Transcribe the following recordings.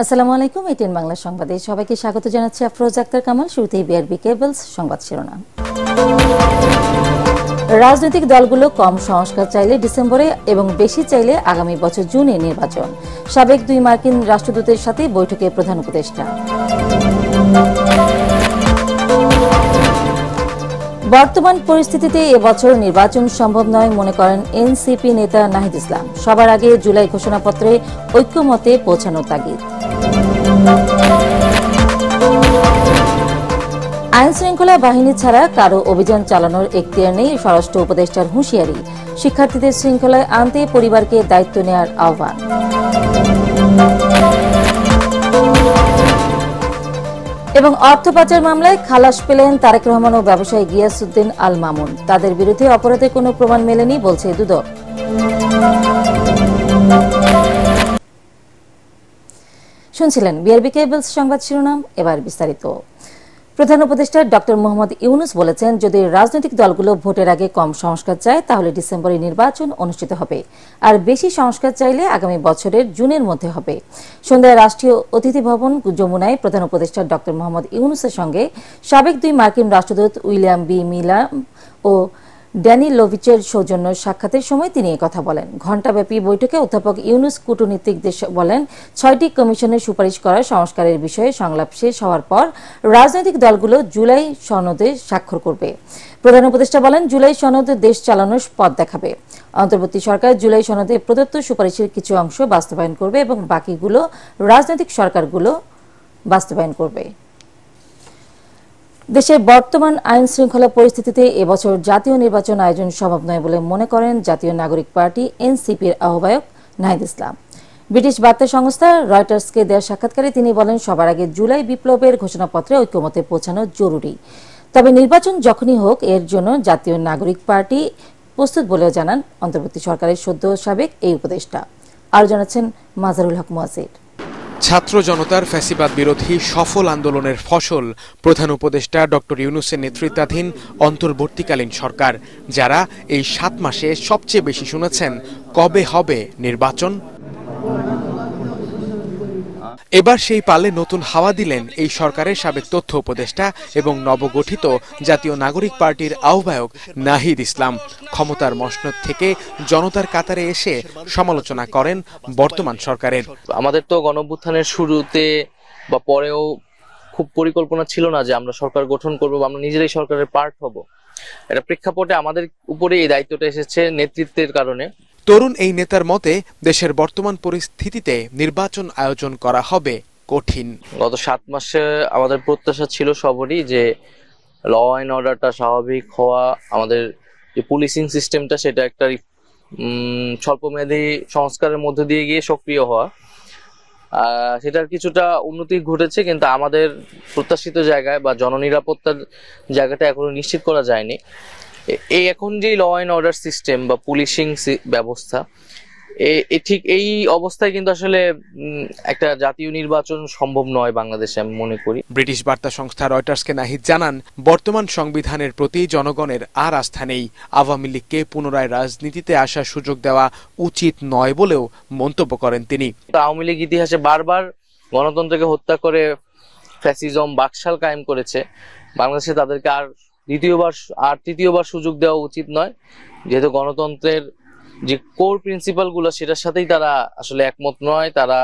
আসসালামু আলাইকুম। এটিএন বাংলা সংবাদে সবাইকে স্বাগত জানাচ্ছি। আফরোজ আক্তার কামাল। শুরুতেই বিআরবি কেবলস সংবাদ শিরোনাম। রাজনৈতিক দলগুলো কম সংস্কার চাইলে ডিসেম্বরে এবং বেশি চাইলে আগামী বছর জুনে নির্বাচন। সাবেক দুই মার্কিন রাষ্ট্রদূতের সাথে বৈঠকে প্রধান উপদেষ্টা। বর্তমান পরিস্থিতিতে এবছর নির্বাচন সম্ভব নয় মনে করেন এনসিপি নেতা নাহিদ ইসলাম। সবার আগে জুলাই ঘোষণাপত্রে ঐক্যমতে পৌঁছানোর তাগিদ। আইন শৃঙ্খলা বাহিনী ছাড়া কারো অভিযান চালানোর এখতিয়ার নেই, স্বরাষ্ট্র উপদেষ্টার হুঁশিয়ারি। শিক্ষার্থীদের শৃঙ্খলায় আনতে পরিবারকে দায়িত্ব নেওয়ার আহ্বান। এবং অর্থ পাচার মামলায় খালাস পেলেন তারেক রহমান ও ব্যবসায়ী গিয়াসউদ্দিন আল মামুন। তাদের বিরুদ্ধে অপরাধের কোনো প্রমাণ মেলেনি বলছে দুদক। শুনছিলেন বিআরবি কেবলস সংবাদ শিরোনাম। এবার বিস্তারিত। প্রধান উপদেষ্টা ডক্টর মোহাম্মদ ইউনুস বলেছেন, যদি রাজনৈতিক দলগুলো ভোটের আগে কম সংস্কার চায় তাহলে ডিসেম্বরে নির্বাচন অনুষ্ঠিত হবে, আর বেশি সংস্কার চাইলে আগামী বছরের জুনের মধ্যে হবে। সন্ধ্যায় রাষ্ট্রীয় অতিথি ভবন যমুনায় প্রধান উপদেষ্টা ডক্টর মোহাম্মদ ইউনুসের সঙ্গে সাবেক দুই মার্কিন রাষ্ট্রদূত উইলিয়াম বি মিলাম ও ড্যানি লোভিচের সৌজন্য সাক্ষাতের সময় তিনি কথা বলেন। ঘণ্টাব্যাপী বৈঠকে অধ্যাপক ইউনুস কূটনীতিকদের বলেন, 6টি কমিশনের সুপারিশ করা সংস্কারের বিষয়ে সংলাপ শেষ হওয়ার পর রাজনৈতিক দলগুলো জুলাই সনদে স্বাক্ষর করবে। প্রধান উপদেষ্টা বলেন, জুলাই সনদ দেশ চালানোর পথ দেখাবে। অন্তর্বর্তী সরকার জুলাই সনদে প্রদত্ত সুপারিশের কিছু অংশ বাস্তবায়ন করবে এবং বাকিগুলো রাজনৈতিক সরকারগুলো বাস্তবায়ন করবে। দেশের বর্তমান আইন শৃঙ্খলা পরিস্থিতিতে এবছর জাতীয় নির্বাচন আয়োজন সম্ভব নয় বলে মনে করেন জাতীয় নাগরিক পার্টি এনসিপির আহ্বায়ক নাহিদ ইসলাম। ব্রিটিশ বার্তা সংস্থা রয়টার্সকে দেওয়া সাক্ষাৎকারে তিনি বলেন, সবার আগে জুলাই বিপ্লবের ঘোষণাপত্রে ঐক্যমতে পৌঁছানো জরুরি। তবে নির্বাচন যখনই হোক এর জন্য জাতীয় নাগরিক পার্টি প্রস্তুত বলেও জানান অন্তর্বর্তী সরকারের সদ্য সাবেক এই উপদেষ্টা। আরও জানাচ্ছেন মাজারুল হক মুয়াজ্জির। ছাত্র জনতার ফ্যাসিবাদ বিরোধী সফল আন্দোলনের ফসল প্রধান উপদেষ্টা ডক্টর ইউনূসের নেতৃত্বাধীন অন্তর্বর্তীকালীন সরকার, যারা এই 7 মাসে সবচেয়ে বেশি শুনেছেন কবে হবে নির্বাচন। এবার সেই পালে নতুন হাওয়া দিলেন এই সরকারের সাবেক তথ্য উপদেষ্টা এবং নবগঠিত জাতীয় নাগরিক পার্টির আহ্বায়ক নাহিদ ইসলাম। ক্ষমতার মসনদ থেকে জনতার কাতারে এসে সমালোচনা করেন বর্তমান সরকারের। আমাদের তো গণঅভ্যুত্থানের শুরুতে বা পরেও খুব পরিকল্পনা ছিল না যে আমরা সরকার গঠন করবো বা আমরা নিজেরাই সরকারের পার্ট হব। এটা প্রেক্ষাপটে আমাদের উপরে এই দায়িত্বটা এসেছে নেতৃত্বের কারণে। তরুণ এই নেতার মতে দেশের বর্তমান পরিস্থিতিতে নির্বাচন আয়োজন করা হবে কঠিন। গত 7 মাসে আমাদের প্রত্যাশা ছিল সবারই যে ল অ্যান্ড অর্ডারটা স্বাভাবিক হওয়া, আমাদের যে পুলিশিং সিস্টেমটা সেটা একটা স্বল্পমেয়াদী সংস্কারের মধ্যে দিয়ে গিয়ে সক্রিয় হওয়া। সেটার কিছুটা উন্নতি ঘটেছে, কিন্তু আমাদের প্রত্যাশিত জায়গায় বা জননিরাপত্তার জায়গাটা এখনো নিশ্চিত করা যায়নি। এই এখন যে ল অ্যান্ড অর্ডার সিস্টেম বা পুলিশিং ব্যবস্থা, ঠিক এই অবস্থায় কিন্তু আসলে একটা জাতীয় নির্বাচন সম্ভব নয় বাংলাদেশে, আমি মনে করি। ব্রিটিশ বার্তা সংস্থা রয়টার্সকে নাহিদ জানান, বর্তমান সংবিধানের প্রতি জনগণের আর আস্থা নেই। আওয়ামী লীগকে পুনরায় রাজনীতিতে আসার সুযোগ দেওয়া উচিত নয় বলেও মন্তব্য করেন তিনি। আওয়ামী লীগ ইতিহাসে বারবার গণতন্ত্রকে হত্যা করে ফ্যাসিজম বাকশাল কায়েম করেছে। বাংলাদেশে তাদেরকে আর তৃতীয়বার সুযোগ দেওয়া উচিত নয়, যেহেতু গণতন্ত্রের যে কোর প্রিন্সিপাল গুলো সেটার সাথেই তারা আসলে একমত নয়। তারা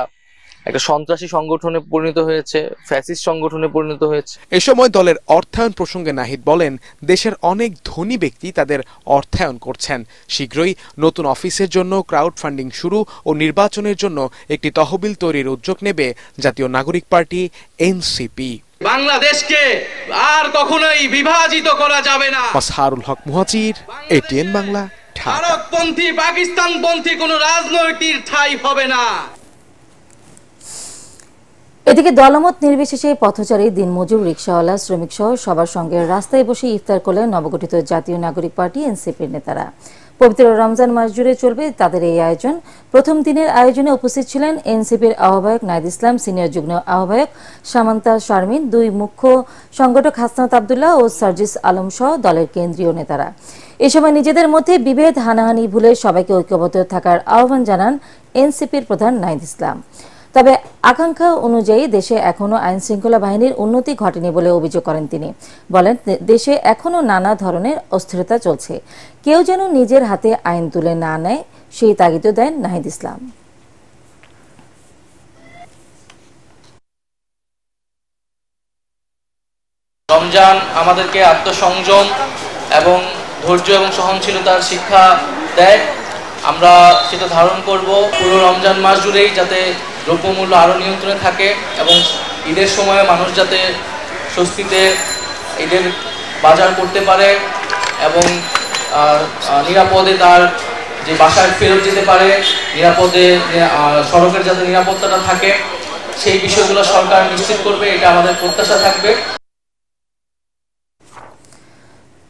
একটা সন্ত্রাসী সংগঠনে পরিণত হয়েছে, ফ্যাসিস্ট সংগঠনে পরিণত হয়েছে। এ সময় দলের অর্থায়ন প্রসঙ্গে নাহিদ বলেন, দেশের অনেক ধনী ব্যক্তি তাদের অর্থায়ন করছেন। শীঘ্রই নতুন অফিসের জন্য ক্রাউড ফান্ডিং শুরু ও নির্বাচনের জন্য একটি তহবিল তৈরির উদ্যোগ নেবে জাতীয় নাগরিক পার্টি এনসিপি। বাংলাদেশকে আর কখনোই বিভাজিত করা যাবে না। মাজহারুল হক মুহাজির, এটিএন বাংলা, ঢাকা। ভারতপন্থী পাকিস্তানপন্থী কোনো রাজনৈতিক ঠাঁই হবে না। এদিকে দলমত নির্বিশেষে পথচারী, দিনমজুর, রিকশাওয়ালা, শ্রমিক সহ সবার সঙ্গে রাস্তায় বসে ইফতার করলেন নবগঠিত জাতীয় নাগরিক পার্টি এনসিপির নেতারা। পবিত্র রমজান মাস জুড়ে চলবে তাদের এই আয়োজন। প্রথম দিনের আয়োজনে উপস্থিত ছিলেন এনসিপির আহ্বায়ক নাহিদ ইসলাম, সিনিয়র যুগ্ম আহ্বায়ক সামান্তা শারমিন, দুই মুখ্য সংগঠক হাসনাত আবদুল্লাহ ও সার্জিস আলম সহ দলের কেন্দ্রীয় নেতারা। এ সময় নিজেদের মধ্যে বিভেদ হানাহানি ভুলে সবাইকে ঐক্যবদ্ধ থাকার আহ্বান জানান এনসিপির প্রধান নাহিদ ইসলাম। তবে আকাঙ্ক্ষা অনুযায়ী দেশে এখনো আইন শৃঙ্খলা বাহিনীর উন্নতি ঘটেনি বলে অভিযোগ করেন তিনি। বলেন, দেশে এখনো নানা ধরনের অস্থিরতা চলছে, কেউ যেন নিজের হাতে আইন তুলে না নেয় সেই তাগিদও দেন নাহিদ ইসলাম। রমজান আমাদেরকে আত্মসংযম এবং ধৈর্য এবং সহনশীলতার শিক্ষা দেয়। আমরা সেটা ধারণ করব পুরো রমজান মাস জুড়েই, যাতে দ্রব্যমূল্য আরও নিয়ন্ত্রণে থাকে এবং ঈদের সময় মানুষ যাতে স্বস্তিতে ঈদের বাজার করতে পারে এবং নিরাপদে তার যে বাসায় ফেরত যেতে পারে, নিরাপদে সড়কের যাতে নিরাপত্তাটা থাকে, সেই বিষয়গুলো সরকার নিশ্চিত করবে, এটা আমাদের প্রত্যাশা থাকবে।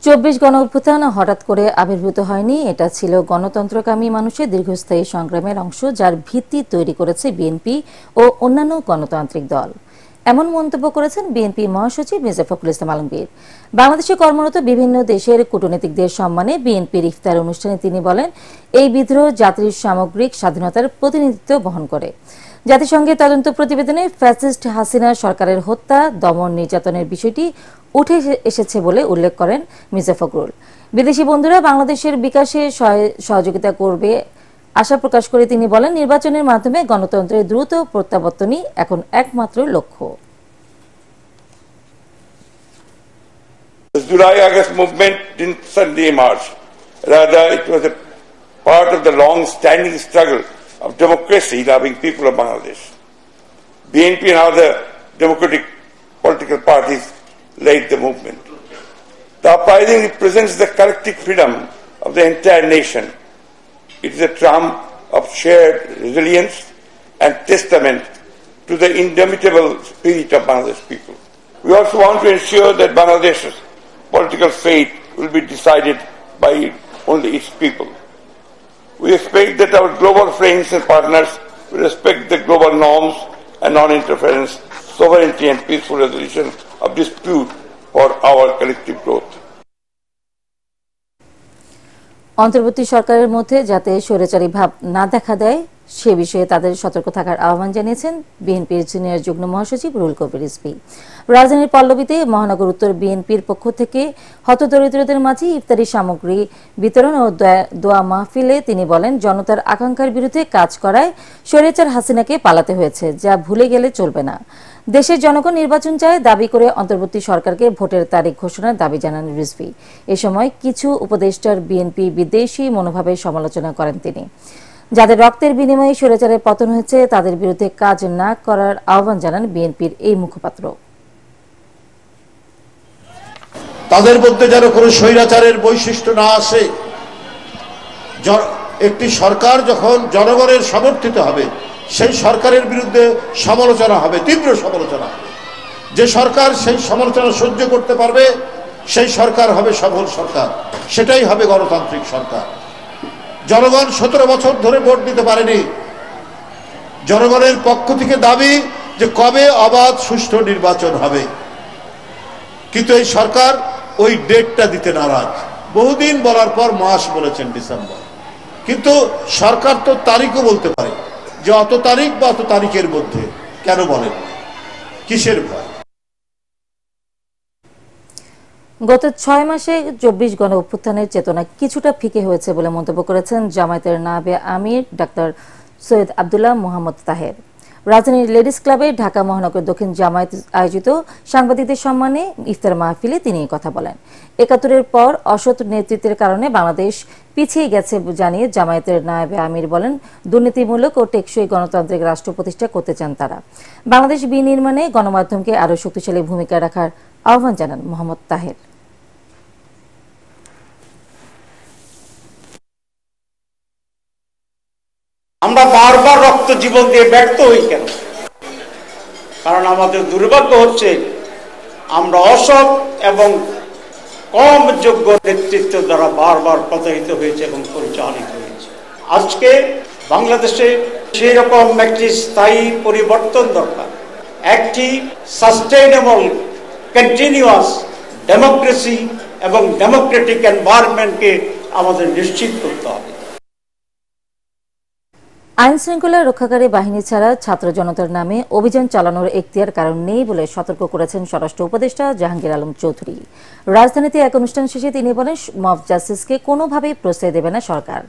২৪ গণঅভ্যুত্থান হঠাৎ করে আবির্ভূত হয়নি, এটা ছিল গণতন্ত্রকামী মানুষের দীর্ঘস্থায়ী সংগ্রামের অংশ, যার ভিত্তি তৈরি করেছে বিএনপি ও অন্যান্য গণতান্ত্রিক দল। এমন মন্তব্য করেছেন বিএনপি মহাসচিব মির্জা ফখরুল ইসলাম আলমগীর। বাংলাদেশে কর্মরত বিভিন্ন দেশের কূটনীতিকদের সম্মানে বিএনপির ইফতার অনুষ্ঠানে তিনি বলেন, এই বিদ্রোহ জাতির সামগ্রিক স্বাধীনতার প্রতিনিধিত্ব বহন করে। জাতিসংঘের তদন্ত প্রতিবেদনে ফ্যাসিস্ট হাসিনা সরকারের হত্যা, দমন, নির্যাতনের বিষয়টি উঠে এসেছে বলে উল্লেখ করেন মির্জা ফখরুল। বিদেশি বন্ধুরা বাংলাদেশের বিকাশে সহযোগিতা করবে আশা প্রকাশ করে তিনি বলেন, নির্বাচনের মাধ্যমে গণতন্ত্রের দ্রুত প্রত্যাবর্তনই এখন একমাত্র লক্ষ্য। The July-August movement didn't suddenly emerge. Rather, it was a part of the long-standing struggle of democracy-loving people of Bangladesh. BNP and other democratic political parties led the movement. The uprising represents the collective freedom of the entire nation. It is a triumph of shared resilience and testament to the indomitable spirit of Bangladesh people. We also want to ensure that Bangladesh's political fate will be decided by only its people. We expect that our global friends and partners will respect the global norms and non-interference, sovereignty and peaceful resolution of dispute for our collective growth. অন্তর্বর্তী সরকারের মধ্যে যাতে স্বৈরাচারী ভাব না দেখা দেয় সে বিষয়ে তাদের সতর্ক থাকার আহ্বান জানিয়েছেন বিএনপির সিনিয়র যুগ্ম মহাসচিব রুহুল কবির রিজভী। রাজধানীর পল্লবীতে মহানগর উত্তর বিএনপির পক্ষ থেকে হতদরিদ্রদের মাঝে ইফতারি সামগ্রী বিতরণ ও দোয়া মাহফিলে তিনি বলেন, জনতার আকাঙ্ক্ষার বিরুদ্ধে কাজ করায় স্বৈরাচার হাসিনাকে পালাতে হয়েছে, যা ভুলে গেলে চলবে না। দেশের জনগণ নির্বাচন চায় দাবি করে অন্তর্বর্তী সরকারকে ভোটের তারিখ ঘোষণার দাবি জানান রিজভী। এ সময় কিছু উপদেষ্টার বিএনপি বিদ্বেষী মনোভাবের সমালোচনা করেন তিনি। যাদের রক্তের বিনিময়ে স্বৈরাচারের পতন হয়েছে তাদের বিরুদ্ধে কাজ না করার আহ্বান জানান বিএনপির এই মুখপাত্র। তাদের মধ্যে যেন কোনো স্বৈরাচারের বৈশিষ্ট্য না আসে। একটি সরকার যখন জনগণের সমর্থিত হবে সেই সরকারের বিরুদ্ধে সমালোচনা হবে, তীব্র সমালোচনা। যে সরকার সেই সমালোচনা সহ্য করতে পারবে সেই সরকার হবে সফল সরকার, সেটাই হবে গণতান্ত্রিক সরকার। জনগণ 17 বছর ধরে ভোট দিতে পারেনি। জনগণের পক্ষ থেকে দাবি যে কবে অবাধ সুষ্ঠু নির্বাচন হবে, কিন্তু এই সরকার ওই ডেটটা দিতে নারাজ। বহুদিন বলার পর মাস বলেছেন ডিসেম্বর, কিন্তু সরকার তো তারিখও বলতে পারে যে অত তারিখ বা অত তারিখের মধ্যে। কেন বলেন, কিসের ভয়? গত 6 মাসে 24 গণ অভ্যুত্থানের চেতনা কিছুটা ফিকে হয়েছে বলে মন্তব্য করেছেন জামায়াতের নায়েবে আমির ডাক্তার সৈয়দ আব্দুল্লাহ মোহাম্মদ তাহের। রাজধানীর লেডিস ক্লাবে ঢাকা মহানগর দক্ষিণ জামায়াত আয়োজিত সাংবাদিকদের সম্মানে ইফতার মাহফিলে তিনি কথা বলেন। ৭১-এর পর অসৎ নেতৃত্বের কারণে বাংলাদেশ পিছিয়ে গেছে জানিয়ে জামায়াতের নায়েবে আমির বলেন, দুর্নীতিমূলক ও টেকসই গণতান্ত্রিক রাষ্ট্র প্রতিষ্ঠা করতে চান তারা। বাংলাদেশ বিনির্মাণে গণমাধ্যমকে আরও শক্তিশালী ভূমিকা রাখার আহ্বান জানান মোহাম্মদ তাহের। আমরা বারবার রক্ত জীবন দিয়ে ব্যর্থ হই কেন? কারণ আমাদের দুর্ভাগ্য হচ্ছে আমরা অসৎ এবং কম যোগ্য নেতৃত্ব দ্বারা বারবার প্রতারিত হয়েছে এবং পরিচালিত হয়েছে। আজকে বাংলাদেশে সেই রকম একটি স্থায়ী পরিবর্তন দরকার। একটি সাস্টেইনেবল কন্টিনিউয়াস ডেমোক্রেসি এবং ডেমোক্রেটিক এনভায়রনমেন্টকে আমাদের নিশ্চিত করতে হবে। আইন শৃঙ্খলা রক্ষাকারী বাহিনী ছাড়া ছাত্র জনতার নামে অভিযান চালানোর এখতিয়ার কারণ নেই বলে সতর্ক করেছেন স্বরাষ্ট্র উপদেষ্টা জাহাঙ্গীর আলম চৌধুরী। রাজধানীতে এক অনুষ্ঠান শেষে তিনি বলেন, মব জাস্টিসকে কোনোভাবেই প্রশ্রয় দেবে না সরকার।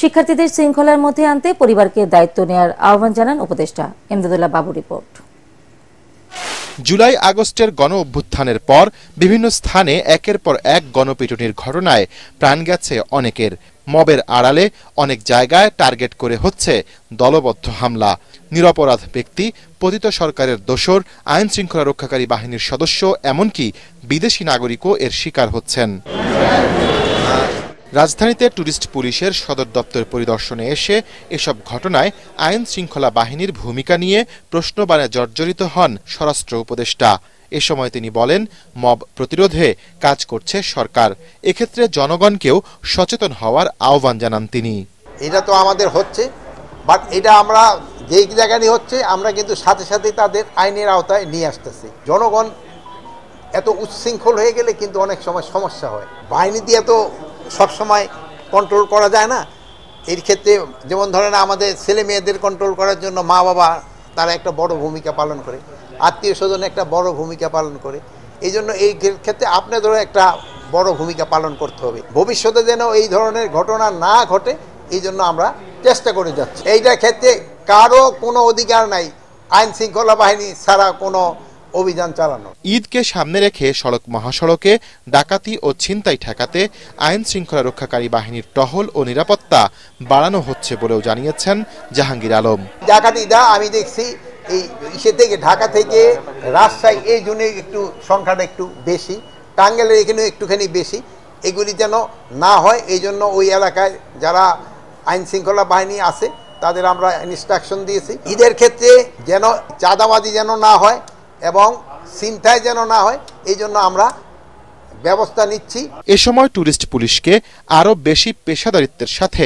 শিক্ষার্থীদের শৃঙ্খলার মধ্যে আনতে পরিবারকে দায়িত্ব নেওয়ার আহ্বান জানান উপদেষ্টা। এমদাদুল্লাহ বাবু রিপোর্ট। জুলাই আগস্টের গণ অভ্যুত্থানের পর বিভিন্ন স্থানে একের পর এক গণপিটুনির ঘটনায় প্রাণ গেছে অনেকের। মবের আড়ালে অনেক জায়গায় টার্গেট করে হচ্ছে দলবদ্ধ হামলা। নিরপরাধ ব্যক্তি, পতিত সরকারের দোসর, আইন শৃঙ্খলা রক্ষাকারী বাহিনীর সদস্য, এমনকি বিদেশি নাগরিকও এর শিকার হচ্ছেন। রাজধানীতে টুরিস্ট পুলিশের সদর দপ্তর পরিদর্শনে এসে এসব ঘটনায় আইন শৃঙ্খলা বাহিনীর ভূমিকা নিয়ে প্রশ্নবাণে জর্জরিত হন স্বরাষ্ট্র উপদেষ্টা। এ সময় তিনি বলেন, মব প্রতিরোধে কাজ করছে সরকার, এক্ষেত্রে জনগণকেও সচেতন হওয়ার আহ্বান জানান তিনি। এটা তো আমাদের হচ্ছে, বাট এটা আমরা যেই জায়গায় হচ্ছে আমরা কিন্তু সাথে সাথে তাদের আইনের আওতায় নিয়ে আসতেছি। জনগণ এত উচ্ছৃঙ্খল হয়ে গেলে কিন্তু অনেক সময় সমস্যা হয়। বাহিনী দিয়ে তো সবসময় কন্ট্রোল করা যায় না। এর ক্ষেত্রে যেমন ধরেন আমাদের ছেলে মেয়েদের কন্ট্রোল করার জন্য মা বাবা তারা একটা বড় ভূমিকা পালন করে, আত্মীয় স্বজন একটা বড় ভূমিকা পালন করে। এই জন্য এই ক্ষেত্রে আপনাদেরও একটা বড় ভূমিকা পালন করতে হবে। ভবিষ্যতে যেন এই ধরনের ঘটনা না ঘটে, এই জন্য আমরা চেষ্টা করে যাচ্ছি। এইটার ক্ষেত্রে কারো কোনো অধিকার নাই আইন শৃঙ্খলা বাহিনী ছাড়া কোনো অভিযান চালানো। ঈদকে সামনে রেখে সড়ক মহাসড়কে ডাকাতি ও ছিনতাই ঠেকাতে আইন শৃঙ্খলা রক্ষাকারী বাহিনীর টহল ও নিরাপত্তা বাড়ানো হচ্ছে বলেও জানিয়েছেন জাহাঙ্গীর আলম। ডাকাতিটা আমি দেখছি এই ইসে থেকে ঢাকা থেকে রাজশাহী এই জন্য একটু সংখ্যাটা একটু বেশি, টাঙ্গাইলের এখানেও একটুখানি বেশি। এগুলি যেন না হয় এই জন্য ওই এলাকায় যারা আইন শৃঙ্খলা বাহিনী আছে তাদের আমরা ইনস্ট্রাকশন দিয়েছি। ঈদের ক্ষেত্রে যেন চাঁদাবাজি যেন না হয় এবং ছিনতাই যেন না হয়, এই জন্য আমরা ব্যবস্থা নিচ্ছি। এ সময় টুরিস্ট পুলিশকে আরও বেশি পেশাদারিত্বের সাথে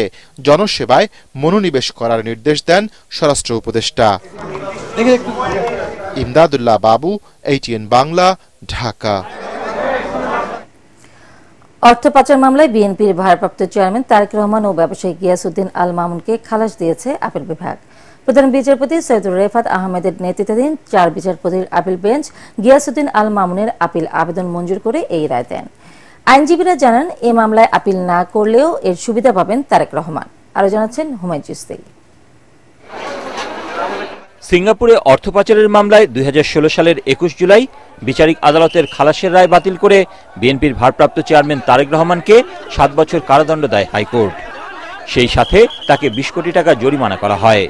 জনসেবায় মনোনিবেশ করার নির্দেশ দেন স্বরাষ্ট্র উপদেষ্টা। ইমদাদুল্লাহ বাবু, ATN বাংলা, ঢাকা। অর্থ পাচার মামলায় বিএনপির ভারপ্রাপ্ত চেয়ারম্যান তারেক রহমান ও ব্যবসায়ী গিয়াসউদ্দিন আল মামুনকে খালাস দিয়েছে আপিল বিভাগ। প্রধান বিচারপতি সৈয়দুর রেফাত আহমেদের নেতৃত্বাধীন 4 বিচারপতির আপিল বেঞ্চ গিয়াসউদ্দিন আল মামুনের আপিল আবেদন মঞ্জুর করে এই রায় দেন। আইনজীবীরা জানান, এ মামলায় আপিল না করলেও এর সুবিধা পাবেন তারেক রহমান। আরও জানাচ্ছেন হুমায়ুন চিশতি। সিঙ্গাপুরে অর্থ পাচারের মামলায় 2016 সালের 21 জুলাই বিচারিক আদালতের খালাসের রায় বাতিল করে বিএনপির ভারপ্রাপ্ত চেয়ারম্যান তারেক রহমানকে 7 বছর কারাদণ্ড দেয় হাইকোর্ট। সেই সাথে তাকে 20 কোটি টাকা জরিমানা করা হয়।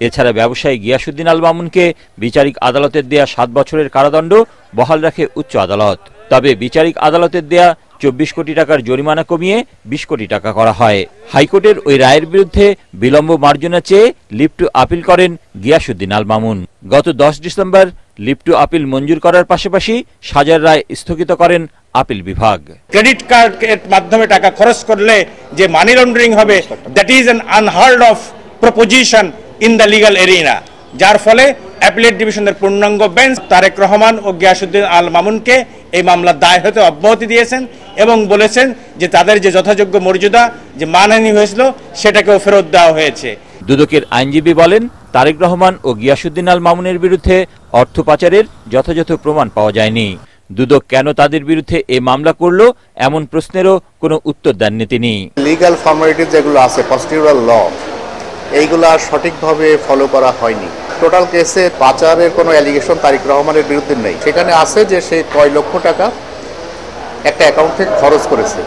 এছাড়া ব্যবসায়ী গিয়াসউদ্দিন আল মামুনকে বিচারিক আদালতের দেয়া 7 বছরের কারাদণ্ড বহাল রাখে উচ্চ আদালত। তবে বিচারিক আদালতের দেয়া 24 কোটি টাকার জরিমানা কমিয়ে 20 কোটি টাকা করা হয়। হাইকোর্টের ওই রায়ের বিরুদ্ধে বিলম্ব মার্জনা চেয়ে লিভ টু আপিল করেন গিয়াসউদ্দিন আল মামুন। গত 10 ডিসেম্বর লিভ টু আপিল মঞ্জুর করার পাশাপাশি সাজার রায় স্থগিত করেন আপিল বিভাগ। ক্রেডিট কার্ডের মাধ্যমে টাকা খরচ করলে যে মানি লন্ডারিং হবে, that is an unheard of proposition in the legal arena, যার ফলে অ্যাপিলেট ডিভিশনের পূর্ণাঙ্গ বেঞ্চ তারেক রহমান ও গিয়াসউদ্দিন আল মামুনকে এই মামলার দায় হতে অব্যাহতি দিয়েছেন এবং বলেছেন যে তাদের যে যথাযোগ্য মর্যাদা যে মানহানি হয়েছিল সেটাকেও ফেরত দেওয়া হয়েছে। দুদকের আইনজীবী বলেন, তারেক রহমান ও গিয়াসউদ্দিন আল মামুনের বিরুদ্ধে অর্থ পাচারের যথাযথ প্রমাণ পাওয়া যায়নি। দুদক কেন তাদের বিরুদ্ধে এই মামলা করলো এমন প্রশ্নেরও কোনো উত্তর দেননি তিনি। লিগ্যাল ফর্মালিটি যেগুলো আছে, প্রসিডিউরাল ল, এইগুলা সঠিকভাবে ফলো করা হয়নি। টোটাল কেসে পাচারের কোনো অ্যালিগেশন তারেক রহমানের বিরুদ্ধে নেই। সেখানে আছে যে সে কয় লক্ষ টাকা একটা অ্যাকাউন্ট থেকে খরচ করেছে,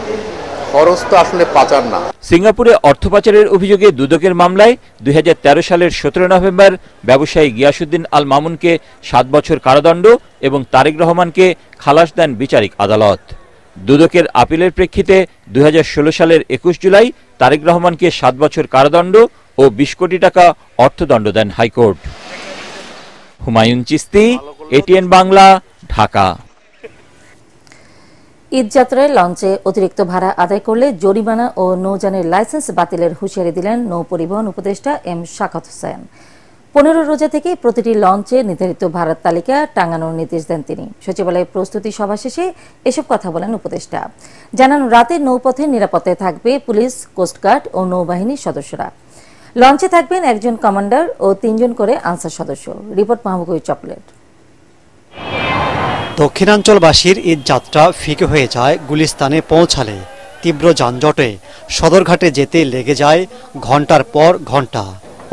খরচ তো আসলে পাচার না। সিঙ্গাপুরে অর্থ পাচারের অভিযোগে দুদকের মামলায় 2013 সালের 17 নভেম্বর ব্যবসায়ী গিয়াসউদ্দিন আল মামুনকে 7 বছর কারাদণ্ড এবং তারেক রহমানকে খালাস দেন বিচারিক আদালত। দুদকের আপিলের প্রেক্ষিতে 2016 সালের 21 জুলাই তারেক রহমানকে 7 বছর কারাদণ্ড ও 20 কোটি টাকা অর্থদণ্ড দেন হাইকোর্ট। হুমায়ুন চিশতি, ATN বাংলা, ঢাকা। ঈদযাত্রায় লঞ্চে অতিরিক্ত ভাড়া আদায় করলে জরিমানা ও নৌযানের লাইসেন্স বাতিলের হুঁশিয়ারি দিলেন নৌ পরিবহন উপদেষ্টা এম শাকাত হোসেন। 15 রোজা থেকে প্রতিটি লঞ্চে নির্ধারিত ভাড়ার তালিকা টাঙানোর নির্দেশ দেন তিনি। সচিবালয়ে প্রস্তুতি সভা শেষে এসব কথা বলেন উপদেষ্টা। জানান, রাতে নৌপথে নিরাপত্তায় থাকবে পুলিশ, কোস্টগার্ড ও নৌবাহিনীর সদস্যরা। লঞ্চে থাকবেন একজন কমান্ডার ও 3 জন করে আনসার সদস্য। রিপোর্ট মাহবুব চকলেট। দক্ষিণাঞ্চলবাসীর ঈদ যাত্রা ফিকে হয়ে যায় গুলিস্তানে পৌঁছালে। তীব্র যানজটে সদরঘাটে যেতে লেগে যায় ঘন্টার পর ঘন্টা,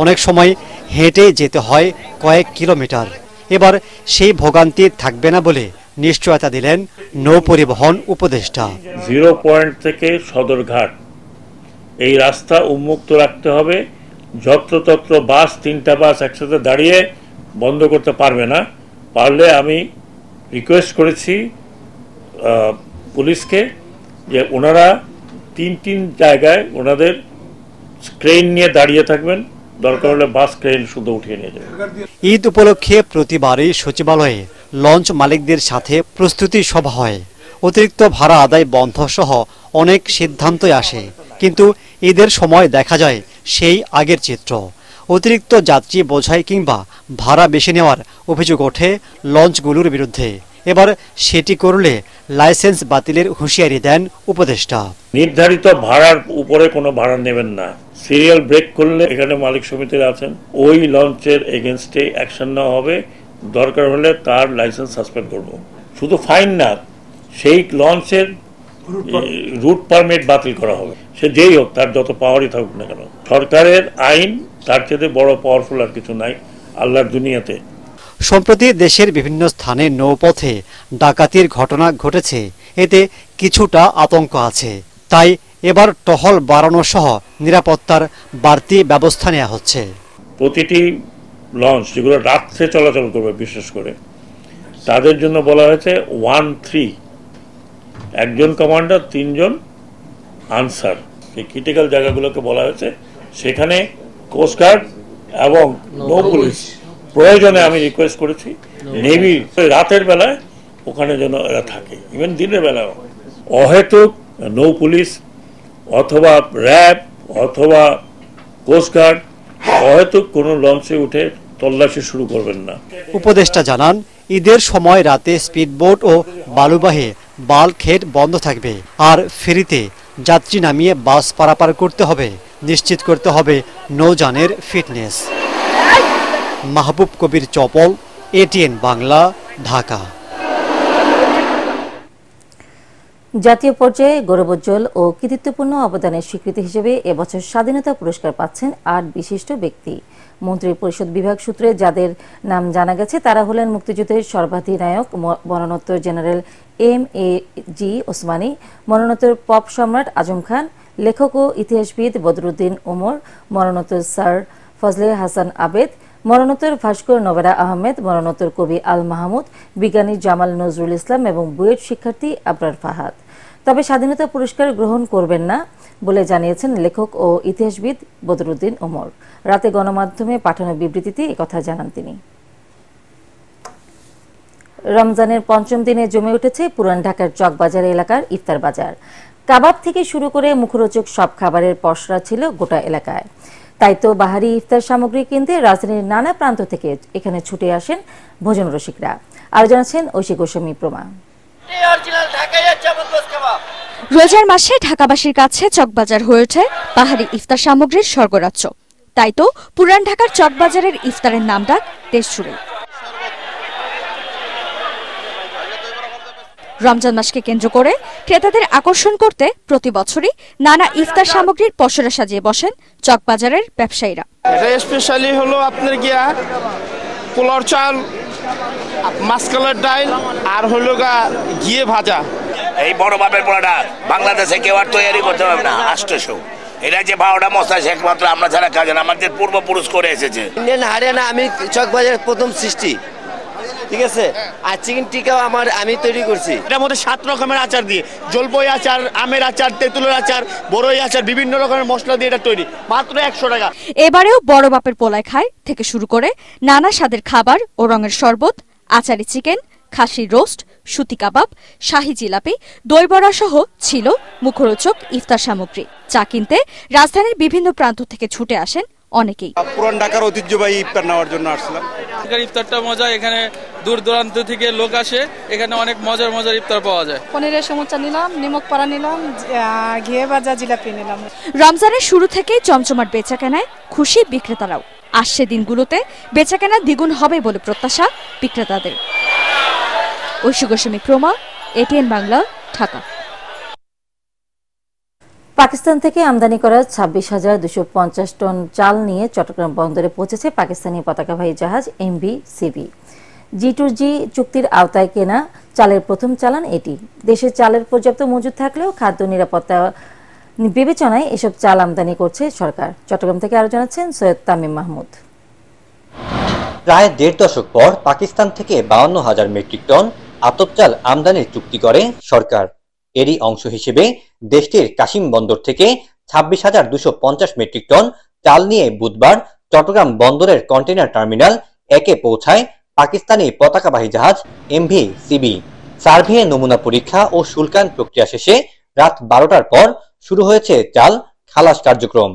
অনেক সময় হেঁটে যেতে হয় কয়েক কিলোমিটার। এবার সেই ভোগান্তি থাকবে না বলে নিশ্চয়তা দিলেন নৌ পরিবহন উপদেষ্টা। 0 পয়েন্ট থেকে সদরঘাট এই রাস্তা উন্মুক্ত রাখতে হবে। যত্রতত্র বাস, 3টা বাস একসাথে দাঁড়িয়ে বন্ধ করতে পারবে না। পারলে আমি রিকোয়েস্ট করেছি পুলিশকে যে ওনারা 3 জায়গায় ওনাদের ক্রেন নিয়ে দাঁড়িয়ে থাকবেন, দরকার হলে বাস ক্রেন শুধু উঠিয়ে নিয়ে যাবে। ঈদ উপলক্ষে প্রতিবারই সচিবালয়ে লঞ্চ মালিকদের সাথে প্রস্তুতি সভা হয়। অতিরিক্ত ভাড়া আদায় বন্ধ সহ অনেক সিদ্ধান্তই আসে, কিন্তু ঈদের সময় দেখা যায় সেই আগের চিত্র। অতিরিক্ত যাত্রী বোঝাই কিংবা ভাড়া বেশি নেওয়ার অভিযোগ ওঠে লঞ্চগুলোর বিরুদ্ধে। এবার সেটি করলে লাইসেন্স বাতিলের হুঁশিয়ারি দেন উপদেষ্টা। নির্ধারিত ভাড়ার উপরে কোনো ভাড়া নেবেন না। সিরিয়াল ব্রেক করলে এখানে মালিক সমিতিরা আছেন, ওই লঞ্চের এগেনস্টে অ্যাকশন নেওয়া হবে। দরকার হলে তার লাইসেন্স সাসপেন্ড করব। শুধু ফাইন না, সেই লঞ্চের রুট পারমিট বাতিল করা হবে। সে যেই হোক, তার যত পাওয়ারই থাকুক না কেন। সরকারের আইন তার চেয়ে বড় পাওয়ারফুল আর কিছু নাই আল্লাহর দুনিয়াতে। সম্প্রতি দেশের বিভিন্ন স্থানে নৌপথে ডাকাতির ঘটনা ঘটেছে, এতে কিছুটা আতঙ্ক আছে। তাই এবার টহল বাড়ানো সহ নিরাপত্তার বাড়তি ব্যবস্থা নেওয়া হচ্ছে। প্রতিটি লঞ্চ যেগুলো রাত্রে চলাচল করবে, বিশেষ করে তাদের জন্য বলা হয়েছে 1-3, একজন কমান্ডার, 3 জন আনসার। এই ক্রিটিক্যাল জায়গাগুলোকে বলা হয়েছে, সেখানে কোস্টগার্ড এবং নৌ পুলিশ প্রয়োজনে আমি রিকোয়েস্ট করেছি নেভি রাতের বেলায় ওখানে যেন এরা থাকে, ইভেন দিনের বেলাও। অহেতুক নৌ পুলিশ অথবা র্যাব অথবা কোস্টগার্ড অহেতুক কোনো লঞ্চে উঠে তল্লাশি শুরু করবেন না। উপদেষ্টা জানান, ঈদের সময় রাতে স্পিডবোট ও বালুবাহী বাল্কহেড বন্ধ থাকবে, আর ফেরিতে যাত্রী নামিয়ে বাস পারাপার করতে হবে। নিশ্চিত করতে হবে নৌযানের ফিটনেস। মাহবুব কবির চপল, এটিএন বাংলা, ঢাকা। জাতীয় পর্যায়ে গৌরবোজ্জ্বল ও কৃতিত্বপূর্ণ অবদানের স্বীকৃতি হিসেবে এবছর স্বাধীনতা পুরস্কার পাচ্ছেন 8 বিশিষ্ট ব্যক্তি। মন্ত্রী পরিষদ বিভাগ সূত্রে যাদের নাম জানা গেছে তারা হলেন মুক্তিযুদ্ধের সর্বাধিনায়ক মরণোত্তর জেনারেল MAG ওসমানী, মরণোত্তর পপ সম্রাট আজম খান, লেখক ও ইতিহাসবিদ বদরুদ্দিন ওমর, মরণোত্তর স্যার ফজলে হাসান আবেদ, মরণোত্তর ভাস্কর নোবেরা আহমেদ, মরণোত্তর কবি আল মাহমুদ, বিজ্ঞানী জামাল নজরুল ইসলাম এবং বুয়েট শিক্ষার্থী আবরার ফাহাদ। তবে স্বাধীনতা পুরস্কার গ্রহণ করবেন না বলে জানিয়েছেন লেখক ও ইতিহাসবিদ বদরুদ্দিন ওমর। রাতে গণমাধ্যমে পাঠানো বিবৃতিতে একথা জানান তিনি। রমজানের 5ম দিনে জমে উঠেছে পুরান ঢাকার চকবাজার এলাকার ইফতার বাজার। কাবাব থেকে শুরু করে মুখরোচক সব খাবারের পসরা ছিল গোটা এলাকায়। তাই তো বাহারি ইফতার সামগ্রী কিনতে রাজধানীর নানা প্রান্ত থেকে এখানে ছুটে আসেন ভোজন রসিকরা। আরো জানাচ্ছেন ঐশী গোস্বামী প্রমা। রোজার মাসে ঢাকাবাসীর কাছে চকবাজার হয়ে ওঠে বাহারি ইফতার সামগ্রীর স্বর্গরাজ্য। তাই তো পুরান ঢাকার চকবাজারের ইফতারের নাম ডাক দেশ জুড়ে। রমজান মাসকে কেন্দ্র করে ক্রেতাদের আকর্ষণ করতে প্রতি বছরই নানা ইফতার সামগ্রীর পসরা সাজিয়ে বসেন চকবাজারের ব্যবসায়ীরা। এটা স্পেশালি হলো আপনার গিয়া পোলার চাল, মাসকলার ডাল আর হলো গিয়ে ভাজা। এই বড় বাপের পোলাটা বাংলাদেশে কেউ আর তৈরি করতে পারবে না। 800 এটা যে 12টা মশলা একমাত্র আমরা ছাড়া কাজে আমাদের পূর্বপুরুষ করে এসেছে। ইন্ডিয়ান হারিয়ানা আমি চকবাজারের প্রথম সৃষ্টি, ঠিক আছে। আর চিকেন টিকাও আমি তৈরি করছি। এটার মধ্যে 7 রকমের আচার দিয়ে, জলপাই আচার, আমের আচার, তেঁতুলের আচার, বড়ই আচার, বিভিন্ন রকমের মশলা দিয়ে এটা তৈরি, মাত্র 100 টাকা। এবারেও বড় বাপের পোলায় খায় থেকে শুরু করে নানা স্বাদের খাবার ও রঙের শরবত, আচারি চিকেন, খাসির রোস্ট, সুতি কাবাব, শাহী জিলাপি, দই বড়া সহ ছিল মুখরোচক ইফতার সামগ্রী। চা কিনতে রাজধানীর বিভিন্ন প্রান্ত থেকে ছুটে আসেন অনেকেই। পুরান ঢাকার ঐতিহ্যবাহী ইফতার নেওয়ার জন্য আসলাম। ইফতারটা মজা, এখানে দূর দূরান্ত থেকে লোক আসে, এখানে অনেক মজার মজার ইফতার পাওয়া যায়। পনিরের সমুচা নিলাম, নিমক পাড়া নিলাম, ঘি ভাজা জিলাপি নিলাম। রমজানের শুরু থেকেই চমচমাট বেচাকেনায় খুশি বিক্রেতারাও। আসছে দিনগুলোতে বেচাকেনা দ্বিগুণ হবে বলে প্রত্যাশা বিক্রেতাদের। ঐশী গোস্বামী প্রমা, এটিএন বাংলা, ঢাকা। পাকিস্তান থেকে আমদানি করা 26,250 টন চাল নিয়ে চট্টগ্রাম বন্দরে পৌঁছেছে পাকিস্তানি পতাকাবাহী জাহাজ MV-CV। G2G চুক্তির আওতায় কেনা চালের প্রথম চালান এটি। দেশে চালের পর্যাপ্ত মজুদ থাকলেও খাদ্য নিরাপত্তা বিবেচনায় এসব চাল আমদানি করছে সরকার। চট্টগ্রাম থেকে আরো জানাচ্ছেন সৈয়দ তামিম মাহমুদ। প্রায় 1.5 দশক পর পাকিস্তান থেকে 52,000 মেট্রিক টন আতপ চাল আমদানির চুক্তি করে সরকার। এরই অংশ হিসেবে দেশটির কাশিম বন্দর থেকে 26,250 মেট্রিক টন চাল নিয়ে বুধবার চট্টগ্রাম বন্দরের কন্টেইনার টার্মিনাল 1-এ পৌঁছায় পাকিস্তানি পতাকাবাহী জাহাজ MV-CV। সার্ভে, নমুনা পরীক্ষা ও শুল্কায়ন প্রক্রিয়া শেষে রাত 12টার পর শুরু হয়েছে চাল খালাস কার্যক্রম।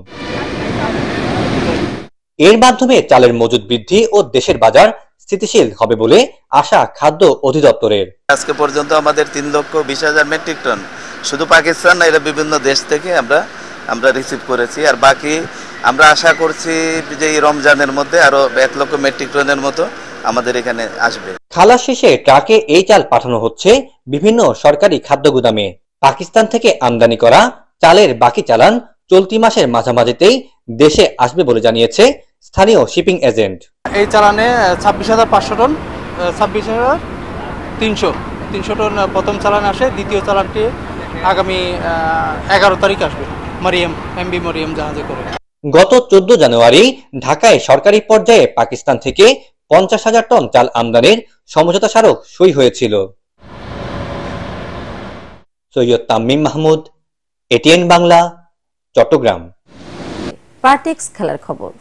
এর মাধ্যমে চালের মজুদ বৃদ্ধি ও দেশের বাজার স্থিতিশীল হবে বলে আশা খাদ্য অধিদপ্তরের। আজকে পর্যন্ত আমাদের 3,20,000 মেট্রিক টন শুধু পাকিস্তান না, এরা বিভিন্ন দেশ থেকে আমরা রিসিভ করেছি। আর বাকি আমরা আশা করছি যে এই রমজানের মধ্যে আরো 1 লক্ষ মেট্রিক টনের মতো আমাদের এখানে আসবে। খালাস শেষে ট্রাকে এই চাল পাঠানো হচ্ছে বিভিন্ন সরকারি খাদ্য গুদামে। পাকিস্তান থেকে আমদানি করা চালের বাকি চালান চলতি মাসের মাঝামাঝিতেই দেশে আসবে বলে জানিয়েছে স্থানীয় শিপিং এজেন্ট। এই চালানে 26,500 টন, 26,300 টন প্রথম চালান আসে। দ্বিতীয় চালানটি আগামী 11 তারিখ আসবে MV মরিয়ম জাহাজে করে। গত 14 জানুয়ারি ঢাকায় সরকারি পর্যায়ে পাকিস্তান থেকে 50,000 টন চাল আমদানির সমঝোতা স্মারক সই হয়েছিল। সৈয়দ তামিম মাহমুদ, এটিএন বাংলা, চট্টগ্রাম। পার্টেক্স খেলার খবর।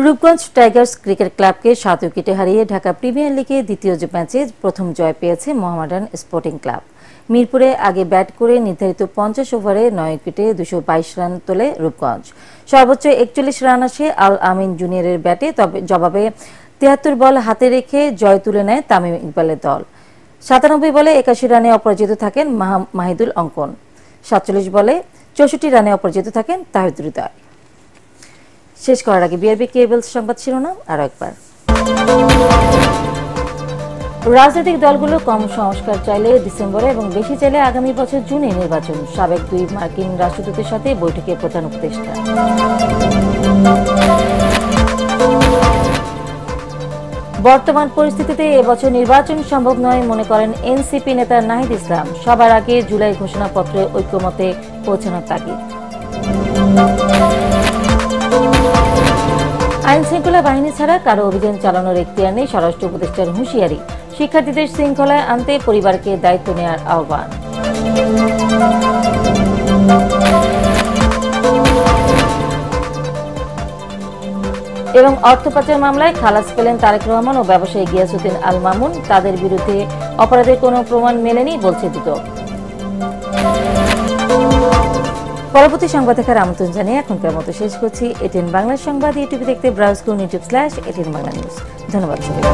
রূপগঞ্জ টাইগার্স ক্রিকেট ক্লাবকে 7 উইকেটে হারিয়ে ঢাকা প্রিমিয়ার লিগে দ্বিতীয় ম্যাচে প্রথম জয় পেয়েছে মোহামেডান স্পোর্টিং ক্লাব। মিরপুরে আগে ব্যাট করে নির্ধারিত 50 ওভারে 9 উইকেটে 222 রান তোলে রূপগঞ্জ। সর্বোচ্চ 41 রান আসে আল আমিন জুনিয়রের ব্যাটে, তবে জবাবে 73 বল হাতে রেখে জয় তুলে নেয় তামিম ইকবালের দল। 97 বলে 81 রানে অপরাজিত থাকেন মাহিদুল অঙ্কন। 47 বলে 64 রানে অপরাজিত থাকেন তাহিদ হৃদয়। শেষ করার আগে বিআরবি কেবলস সংবাদ শিরোনাম আরো একবার। রাজনৈতিক দলগুলো কম সংস্কার চাইলে ডিসেম্বরে এবং বেশি চাইলে আগামী বছর জুনে নির্বাচন। সাবেক 2 মার্কিন রাষ্ট্রদূতের সাথে বৈঠকে প্রধান উপদেষ্টা। বর্তমান পরিস্থিতিতে এবছর নির্বাচন সম্ভব নয় মনে করেন এনসিপি নেতা নাহিদ ইসলাম। সবার আগে জুলাই ঘোষণাপত্রে ঐক্যমতে পৌঁছানোর তাগিদ। আইন শৃঙ্খলা বাহিনী ছাড়া কারো অভিযান চালানোর এখতিয়ার নেই, স্বরাষ্ট্র উপদেষ্টার হুঁশিয়ারি। শিক্ষার্থীদের শৃঙ্খলায় আনতে পরিবারকে দায়িত্ব নেওয়ার আহ্বান। এবং অর্থ পাচার মামলায় খালাস পেলেন তারেক রহমান ও ব্যবসায়ী গিয়াসউদ্দিন আল মামুন। তাদের বিরুদ্ধে অপরাধের কোনো প্রমাণ মেলেনি বলছে দুদক। পরবর্তী সংবাদ দেখার আমন্ত্রণ জানিয়ে এখনকার মতো শেষ করছি। এটিএন বাংলা সংবাদ ইউটিউবে দেখতে ব্রাউজ করুন YouTube/ATN বাংলা নিউজ। ধন্যবাদ সবাইকে।